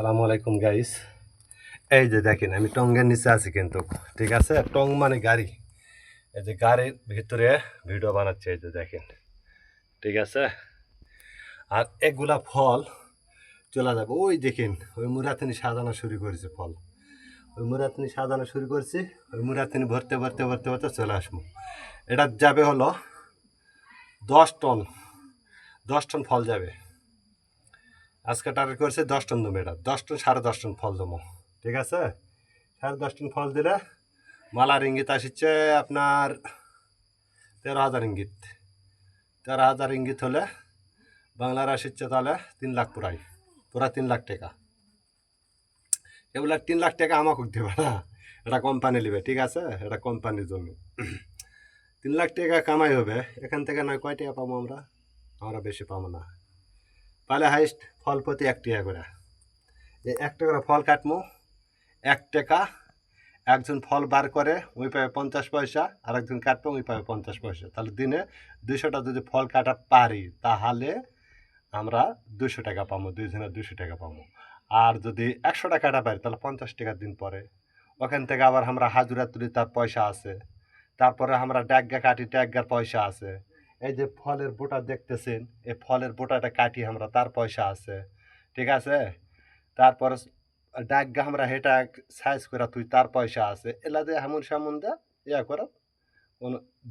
সালামু আলাইকুম গাইস। এই যে দেখেন আমি টঙ্গের নিচে আছি কিন্তু, ঠিক আছে? টং মানে গাড়ি। এই যে গাড়ির ভিতরে ভিডিও বানাচ্ছে, এই যে দেখেন, ঠিক আছে? আর এগুলা ফল চলে যাবে, ওই দেখেন ওই মুরাতিনি সাজানো শুরু করেছে ফল। ওই মুরাতিনি সাজানো শুরু করছি, ওই মুরাতিনি ভরতে ভরতে ভরতে ভরতে চলে আসবো। এটা যাবে হলো 10 টন, 10 টন ফল যাবে। আজকে টার্গেট করেছে 10 টন দেবো, এটা 10 টন 10.5 টন ফল দেবো, ঠিক আছে? 10.5 টন ফল দিলে মালার ইঙ্গিত আসছে আপনার 13,000 ইঙ্গিত। 13,000 ইঙ্গিত হলে বাংলার আসছে তাহলে 3 লাখ, পুরা 3 লাখ টাকা। এগুলা 3 লাখ টাকা আমাকে দেবে না, এটা কোম্পানি নেবে, ঠিক আছে? এটা কোম্পানির জন্য 3 লাখ টাকা কামাই হবে। এখান থেকে নয় কয় টাকা পাবো আমরা? আমরা বেশি পাবো না, তাহলে হাইস্ট ফল প্রতি 1 টাকা করে। এই 1 টাকা করে ফল কাটবো, 1 টাকা। একজন ফল বার করে ওই পাবে 50 পয়সা, আর একজন কাটবে ওই পাবে 50 পয়সা। তাহলে দিনে 200টা যদি ফল কাটা পারি তাহলে আমরা 200 টাকা পাবো, 2 জনের 200 টাকা পাবো। আর যদি 100টা কাটা পারি তাহলে 50 টাকা দিন পরে। ওখান থেকে আবার আমরা হাজুরা তুলি, তার পয়সা আছে। তারপরে আমরা ড্যাগা কাটি, ড্যাগার পয়সা আছে। এই যে ফলের বোটা দেখতেছেন, এই ফলের বোটাটা কাটি আমরা, তার পয়সা আছে, ঠিক আছে? তারপরে ডাকগা আমরা হেটা সাইজ করে তুই, তার পয়সা আছে। এলা দিয়ে হামুন সামুন দা ইয়া করে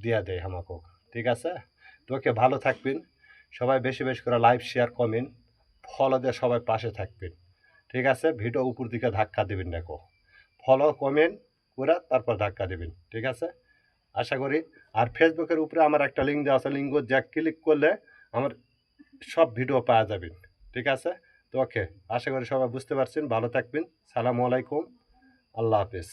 দিয়া দেয় আমাকে, ঠিক আছে? তোকে ভালো থাকবেন সবাই, বেশি বেশি করে লাইভ শেয়ার কমেন্ট ফলো দিয়ে সবাই পাশে থাকবেন, ঠিক আছে? ভিডিও উপর দিকে ধাক্কা দেবেন দেখো, ফলো কমেন্ট করে তারপর ধাক্কা দেবেন, ঠিক আছে? আশা করি। আর ফেসবুকের উপরে আমার একটা লিঙ্ক দেওয়া আছে, লিঙ্ক যা ক্লিক করলে আমার সব ভিডিও পাওয়া যাবেন, ঠিক আছে? তো ওকে, আশা করি সবাই বুঝতে পারছেন। ভালো থাকবেন। সালামু আলাইকুম, আল্লাহ হাফিজ।